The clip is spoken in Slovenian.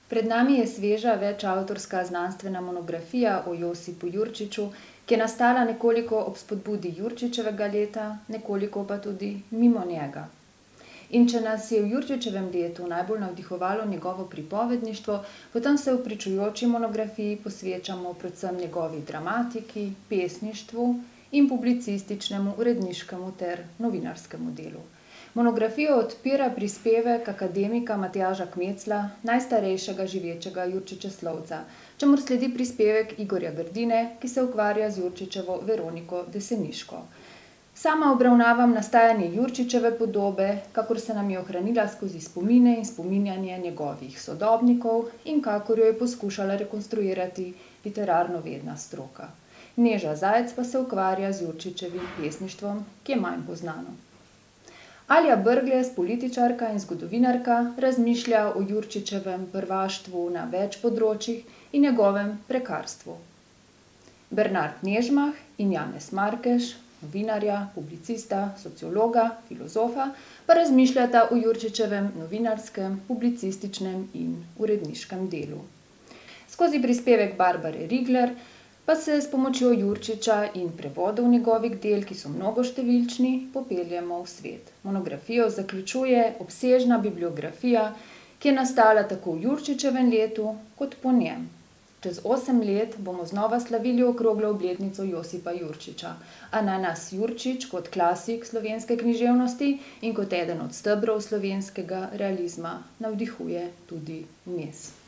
Pred nami je sveža večavtorska znanstvena monografija o Josipu Jurčiču, ki je nastala nekoliko ob spodbudi Jurčičevega leta, nekoliko pa tudi mimo njega. In če nas je v Jurčičevem letu najbolj navdihovalo njegovo pripovedništvo, potem se v pričujoči monografiji posvečamo predvsem njegovi dramatiki, pesništvu in publicističnemu, uredniškemu ter novinarskemu delu. Monografijo odpira prispevek akademika Matjaža Kmecla, najstarejšega živečega Jurčičeslovca, čemur sledi prispevek Igorja Grdine, ki se ukvarja z Jurčičevo Veroniko Deseniško. Sama obravnavam nastajanje Jurčičeve podobe, kakor se nam je ohranila skozi spomine in spominjanje njegovih sodobnikov in kakor jo je poskušala rekonstruirati literarnovedna stroka. Neža Zajc pa se ukvarja z Jurčičevim pesništvom, ki je manj poznano. Alja Brglez, političarka in zgodovinarka, razmišlja o Jurčičevem prvaštvu na več področjih in njegovem prekarstvu. Bernard Nežmah in Janez Markeš, novinarja, publicista, sociologa, filozofa, pa razmišljata o Jurčičevem novinarskem, publicističnem in uredniškem delu. Skozi prispevek Barbare Rigler pa se s pomočjo Jurčiča in prevodov njegovih del, ki so mnogoštevilčni, popeljemo v svet. Monografijo zaključuje obsežna bibliografija, ki je nastala tako v Jurčičevem letu kot po njem. Čez 8 let bomo znova slavili okroglo obletnico Josipa Jurčiča, a naj nas Jurčič kot klasik slovenske književnosti in kot eden od stebrov slovenskega realizma navdihuje tudi vmes.